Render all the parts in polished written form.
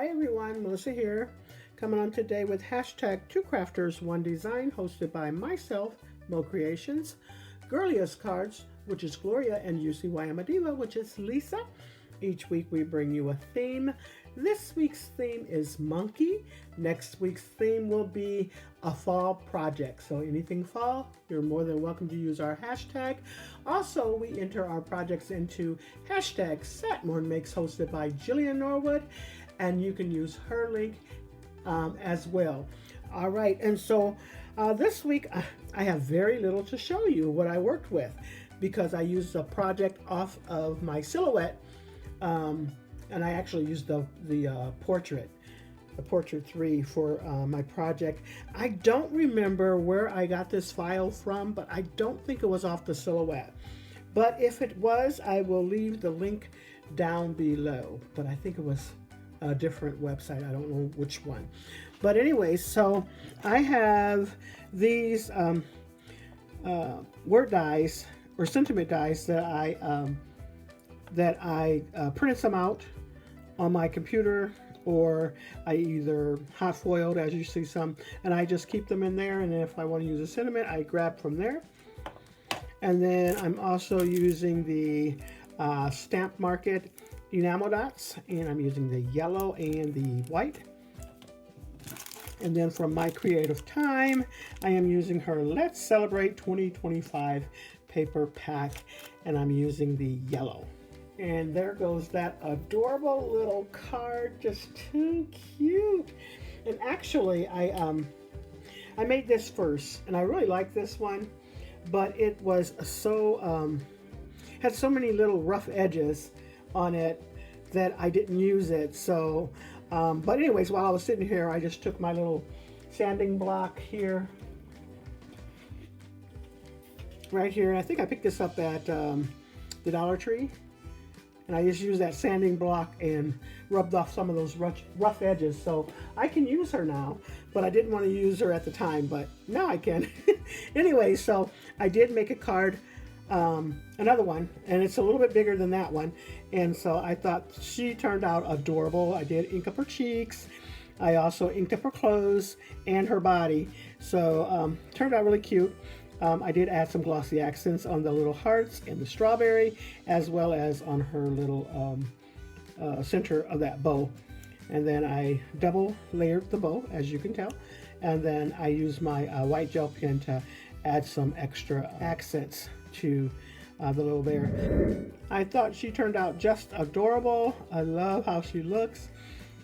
Hi everyone, Melissa here, coming on today with hashtag Two Crafters One Design, hosted by myself, Mo Creations, Girlia's Cards, which is Gloria, and UCY Diva, which is Lisa. Each week we bring you a theme. This week's theme is monkey. Next week's theme will be a fall project. So anything fall, you're more than welcome to use our hashtag. Also, we enter our projects into hashtag Satmorn Makes, hosted by Jillian Norwood, and you can use her link as well. All right, and so this week I have very little to show you what I worked with, because I used a project off of my silhouette, and I actually used the Portrait 3 for my project. I don't remember where I got this file from, but I don't think it was off the silhouette. But if it was, I will leave the link down below. But I think it was a different website. I don't know which one. But anyway, so I have these word dies or sentiment dies that I printed some out on my computer, or I either hot foiled, as you see some, and I just keep them in there, and if I want to use a sentiment, I grab from there. And then I'm also using the Stamp Market enamel dots, and I'm using the yellow and the white. And then from my creative time, I am using her Let's Celebrate 2025 paper pack, and I'm using the yellow. And there goes that adorable little card, just too cute. And actually, I made this first, and I really like this one, but it was so had so many little rough edges on it that I didn't use it. So, but anyways, while I was sitting here, I just took my little sanding block here, right here, and I think I picked this up at the Dollar Tree. And I just used that sanding block and rubbed off some of those rough edges. So I can use her now, but I didn't want to use her at the time, but now I can. Anyway, so I did make a card, another one, and it's a little bit bigger than that one. And so I thought she turned out adorable. I did ink up her cheeks. I also inked up her clothes and her body. So turned out really cute. I did add some glossy accents on the little hearts and the strawberry, as well as on her little center of that bow. And then I double layered the bow, as you can tell. And then I used my white gel pen to add some extra accents to the little bear. I thought she turned out just adorable. I love how she looks.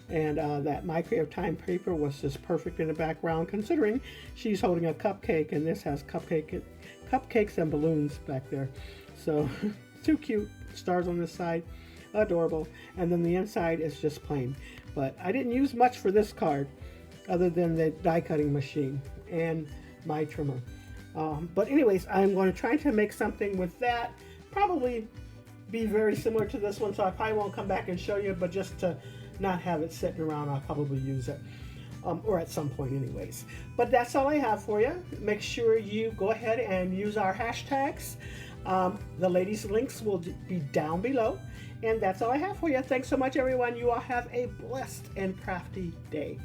And that My Creative Time paper was just perfect in the background, considering she's holding a cupcake, and this has cupcakes and balloons back there. So too cute. Stars on this side, adorable. And then the inside is just plain. But I didn't use much for this card, other than the die cutting machine and my trimmer. But anyways, I'm going to try to make something with that. Probably be very similar to this one, so I probably won't come back and show you, but just to not have it sitting around, I'll probably use it, or at some point anyways. But that's all I have for you. Make sure you go ahead and use our hashtags. The ladies' links will be down below. And that's all I have for you. Thanks so much, everyone. You all have a blessed and crafty day.